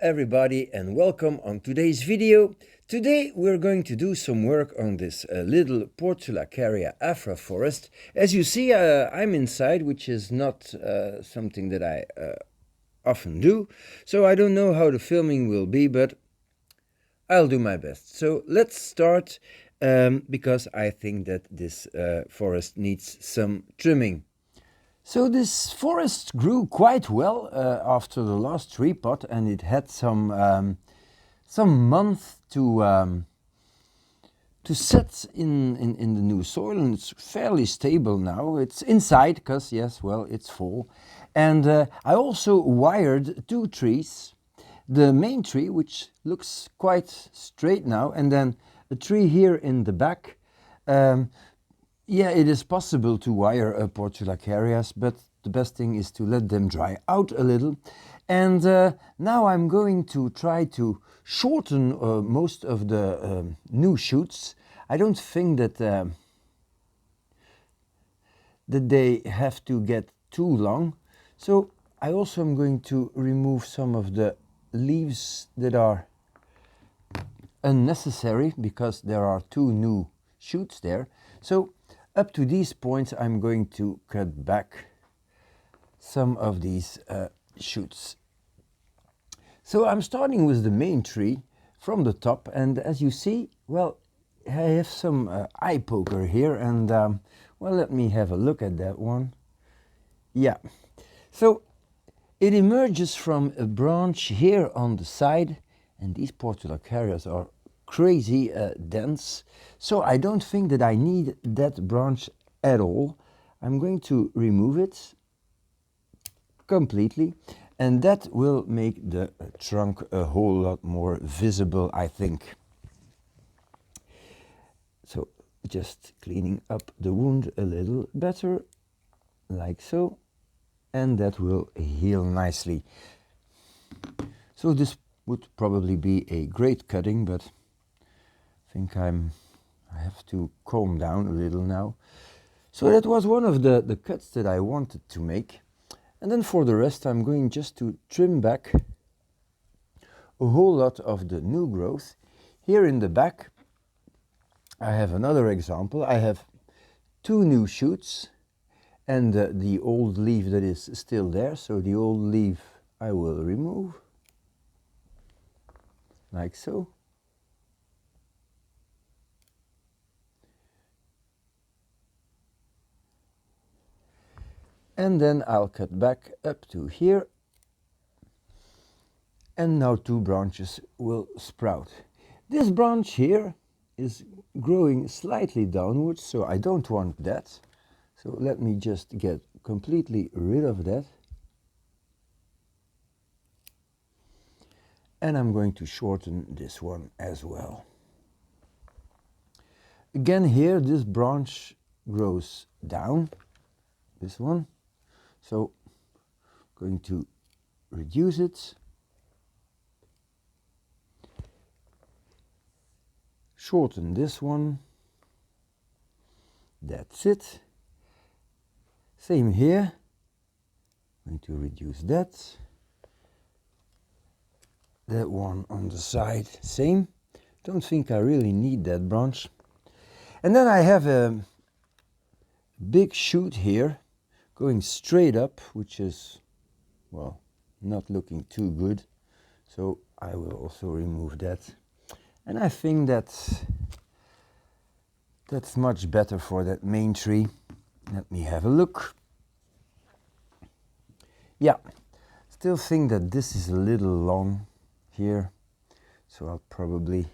everybody and welcome on today's video. Today we're going to do some work on this little Portulacaria afra forest. As you see, I'm inside, which is not something that I often do, so I don't know how the filming will be, but I'll do my best. So let's start because I think that this forest needs some trimming. So this forest grew quite well after the last tree pot, and it had some months to set in the new soil, and it's fairly stable now. It's inside because yes, well, it's fall, and I also wired two trees. The main tree, which looks quite straight now, and then a tree here in the back. Yeah, it is possible to wire Portulacarias, but the best thing is to let them dry out a little. And now I'm going to try to shorten most of the new shoots. I don't think that they have to get too long. So I also am going to remove some of the leaves that are unnecessary because there are two new shoots there. So up to these points I'm going to cut back some of these shoots. So I'm starting with the main tree from the top, and as you see, well, I have some eye poker here, and well, let me have a look at that one. Yeah, so it emerges from a branch here on the side, and these Portulacarias are crazy dense, so I don't think that I need that branch at all. I'm going to remove it completely, and that will make the trunk a whole lot more visible, I think. So just cleaning up the wound a little better, like so, and that will heal nicely. So this would probably be a great cutting, but I think I have to calm down a little now. So that was one of the cuts that I wanted to make. And then for the rest, I'm going just to trim back a whole lot of the new growth. Here in the back, I have another example. I have two new shoots and the old leaf that is still there. So the old leaf I will remove, like so. And then I'll cut back up to here, and now two branches will sprout. This branch here is growing slightly downwards, so I don't want that. So let me just get completely rid of that. And I'm going to shorten this one as well. Again here, this branch grows down, this one. So I'm going to reduce it, shorten this one, that's it. Same here, I'm going to reduce that. That one on the side, same. Don't think I really need that branch. And then I have a big shoot here going straight up, which is, well, not looking too good. So I will also remove that. And I think that's much better for that main tree. Let me have a look. Yeah, still think that this is a little long here, so I'll probably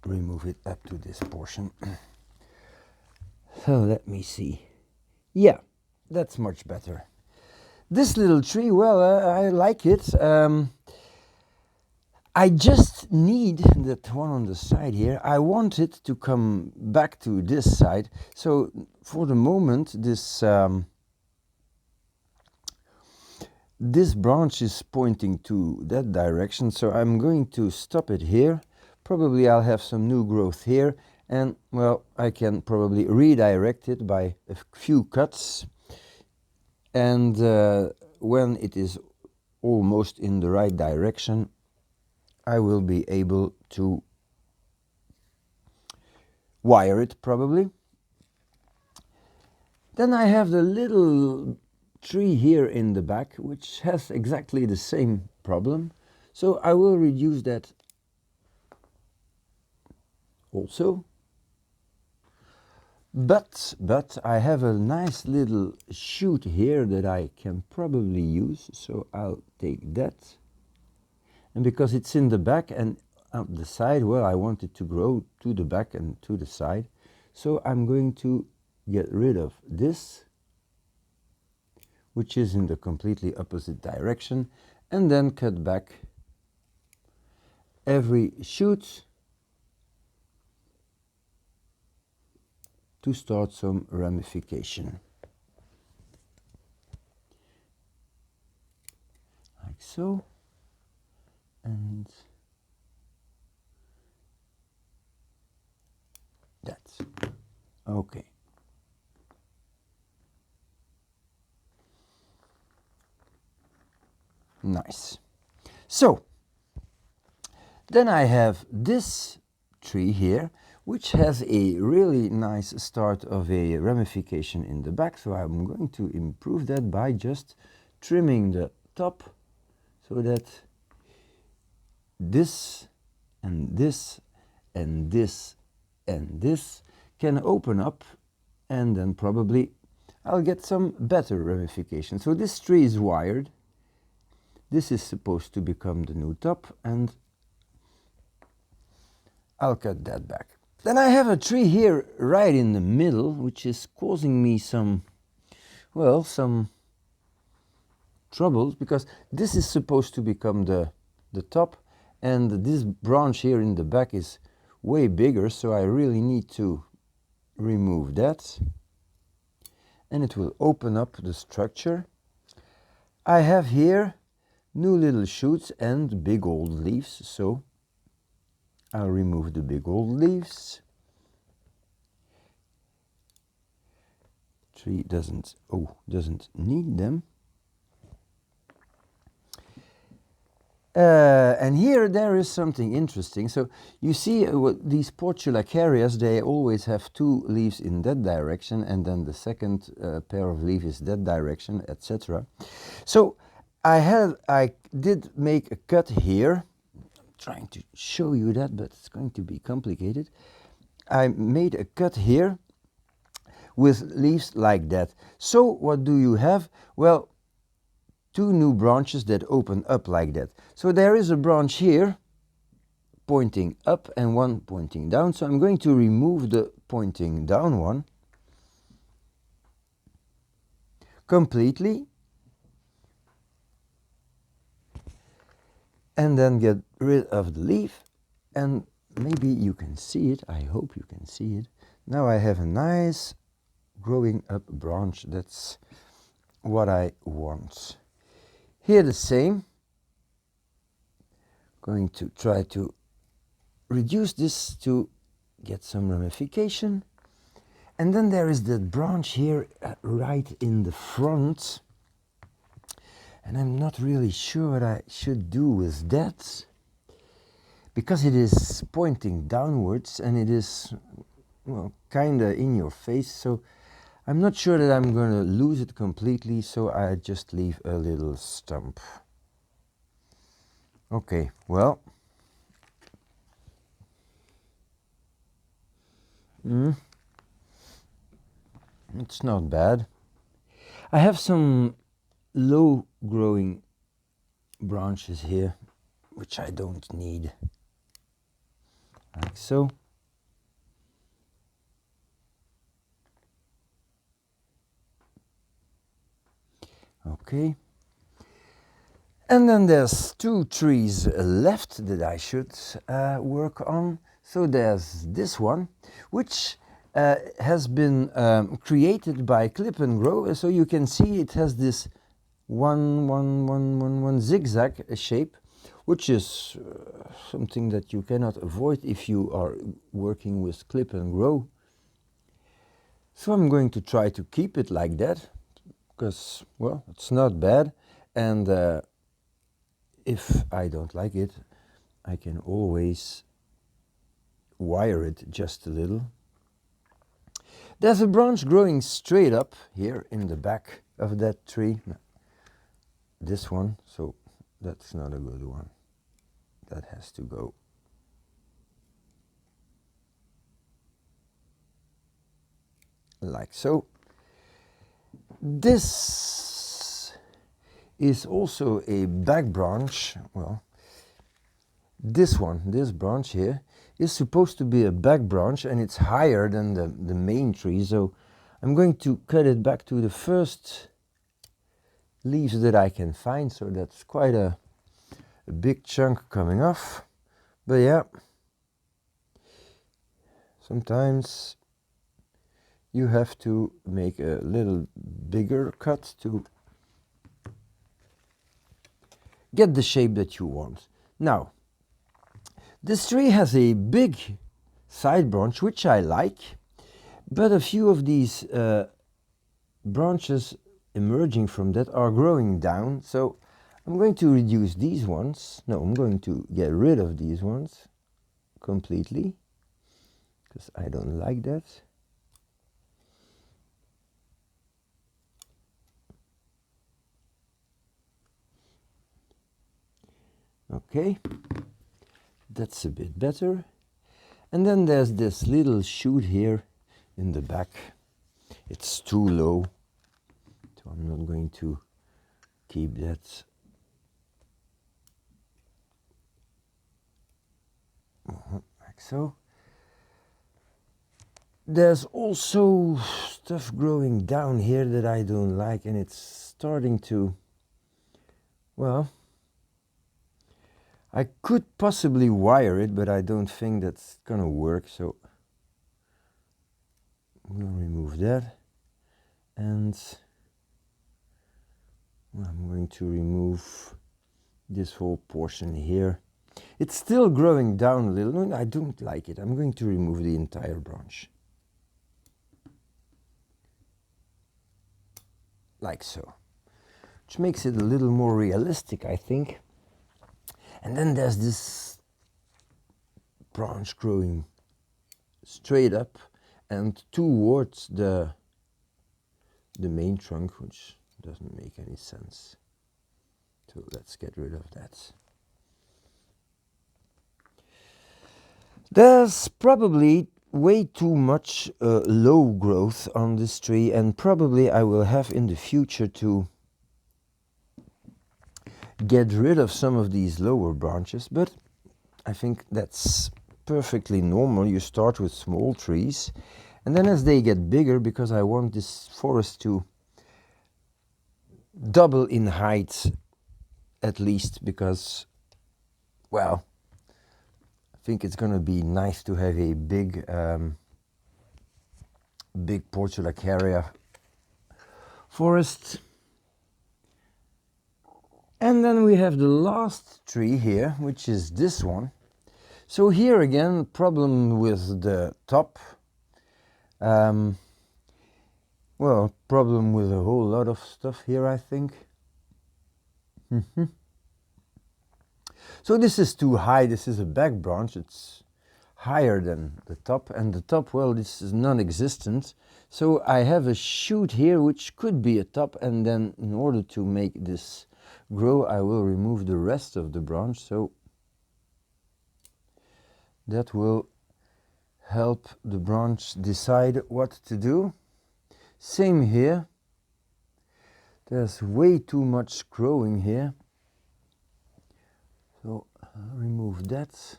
remove it up to this portion. So let me see. Yeah, that's much better. This little tree, well, I like it. I just need that one on the side here. I want it to come back to this side. So for the moment, this branch is pointing to that direction. So I'm going to stop it here. Probably I'll have some new growth here. And, well, I can probably redirect it by a few cuts. And when it is almost in the right direction, I will be able to wire it probably. Then I have the little tree here in the back, which has exactly the same problem. So I will reduce that also. But I have a nice little shoot here that I can probably use. So I'll take that. And because it's in the back and up the side, well, I want it to grow to the back and to the side. So I'm going to get rid of this, which is in the completely opposite direction, and then cut back every shoot to start some ramification. Like so. And that. Okay. Nice. So, then I have this tree here, which has a really nice start of a ramification in the back. So I'm going to improve that by just trimming the top so that this and this and this and this can open up, and then probably I'll get some better ramification. So this tree is wired. This is supposed to become the new top, and I'll cut that back. Then I have a tree here right in the middle, which is causing me some, well, some troubles, because this is supposed to become the top, and this branch here in the back is way bigger, so I really need to remove that, and it will open up the structure. I have here new little shoots and big old leaves, so I'll remove the big old leaves. Tree doesn't need them. And here there is something interesting. So you see these Portulacarias, they always have two leaves in that direction, and then the second pair of leaves is that direction, etc. So I did make a cut here. I'm trying to show you that, but it's going to be complicated. I made a cut here with leaves like that. So what do you have? Well, two new branches that open up like that. So there is a branch here pointing up and one pointing down. So I'm going to remove the pointing down one completely, and then get rid of the leaf, and maybe you can see it. I hope you can see it. Now I have a nice growing up branch. That's what I want. Here the same. Going to try to reduce this to get some ramification. And then there is that branch here right in the front. And I'm not really sure what I should do with that, because it is pointing downwards and it is, well, kind of in your face. So I'm not sure that I'm going to lose it completely, so I just leave a little stump. Okay, well, it's not bad. I have some low growing branches here, which I don't need, like so. Okay. And then there's two trees left that I should work on. So there's this one, which has been created by Clip and Grow. So you can see it has this one zigzag shape, which is something that you cannot avoid if you are working with Clip and Grow. So I'm going to try to keep it like that, because, well, it's not bad. And if I don't like it, I can always wire it just a little. There's a branch growing straight up here in the back of that tree. This one, so that's not a good one. That has to go. Like so. This is also a back branch. Well, this branch here, is supposed to be a back branch, and it's higher than the main tree, so I'm going to cut it back to the first leaves that I can find, so that's quite a big chunk coming off. But yeah, sometimes you have to make a little bigger cut to get the shape that you want. Now, this tree has a big side branch, which I like, but a few of these branches emerging from that are growing down, so I'm going to reduce these ones. No, I'm going to get rid of these ones completely, because I don't like that. Okay, that's a bit better. And then there's this little shoot here in the back. It's too low, so I'm not going to keep that. Like so. There's also stuff growing down here that I don't like, and it's starting to, well, I could possibly wire it, but I don't think that's gonna work, so we'll remove that. And I'm going to remove this whole portion here. It's still growing down a little. I don't like it. I'm going to remove the entire branch. Like so. Which makes it a little more realistic, I think. And then there's this branch growing straight up and towards the main trunk, which doesn't make any sense. So let's get rid of that. There's probably way too much low growth on this tree, and probably I will have in the future to get rid of some of these lower branches, but I think that's perfectly normal. You start with small trees, and then as they get bigger, because I want this forest to double in height at least, because, well, I think it's going to be nice to have a big big Portulacaria forest. And then we have the last tree here, which is this one. So here again, problem with the top. Well, problem with a whole lot of stuff here, I think. So this is too high. This is a back branch. It's higher than the top, and the top, well, this is non-existent. So I have a shoot here which could be a top, and then in order to make this grow, I will remove the rest of the branch, so that will help the branch decide what to do. Same here. There's way too much growing here, so I'll remove that.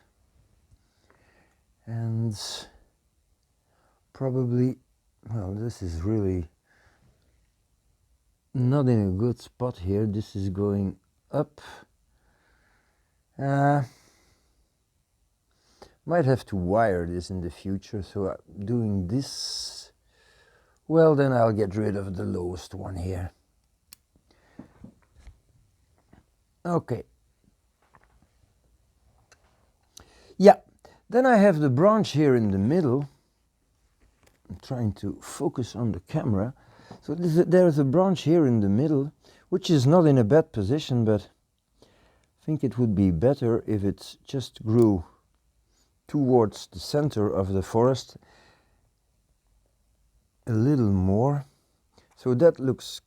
And probably, well, this is really not in a good spot here. This is going up. Might have to wire this in the future, so doing this, well, then I'll get rid of the lowest one here. Okay. Yeah, then I have the branch here in the middle. I'm trying to focus on the camera. So there's a branch here in the middle, which is not in a bad position, but I think it would be better if it just grew towards the center of the forest a little more. So that looks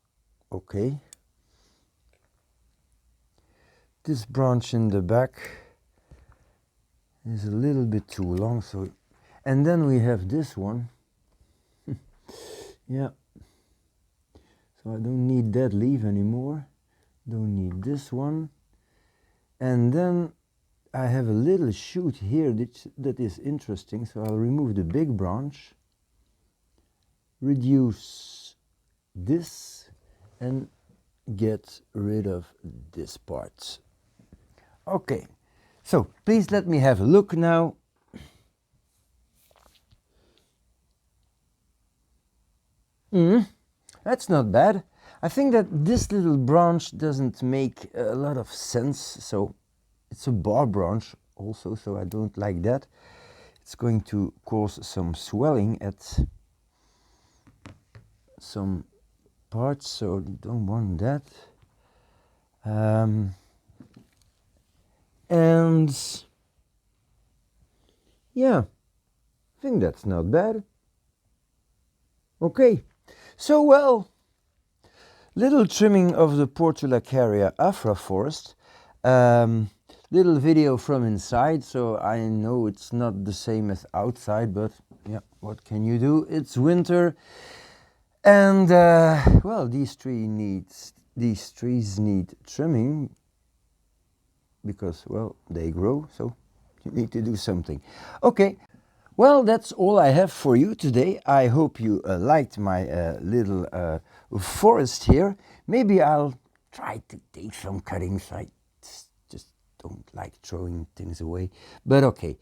okay. This branch in the back is a little bit too long, so, and then we have this one. Yeah, so I don't need that leaf anymore, don't need this one. And then I have a little shoot here that is interesting, so I'll remove the big branch, reduce this, and get rid of this part. Okay, so please let me have a look now. That's not bad. I think that this little branch doesn't make a lot of sense, so it's a bar branch also, so I don't like that. It's going to cause some swelling at some parts, so you don't want that. And yeah, I think that's not bad. Okay, so well, little trimming of the Portulacaria afra forest. Little video from inside, so I know it's not the same as outside, but yeah, what can you do? It's winter, and well, these trees need trimming because, well, they grow, so you need to do something. Okay, well, that's all I have for you today. I hope you liked my little forest here. Maybe I'll try to take some cuttings. I just don't like throwing things away, but okay.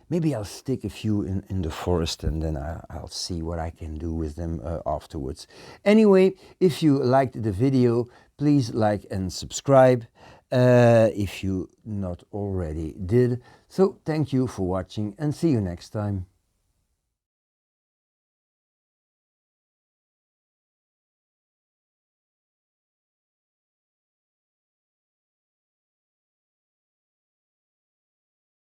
Maybe I'll stick a few in the forest, and then I'll see what I can do with them afterwards. Anyway, if you liked the video, please like and subscribe if you not already did. So thank you for watching, and see you next time.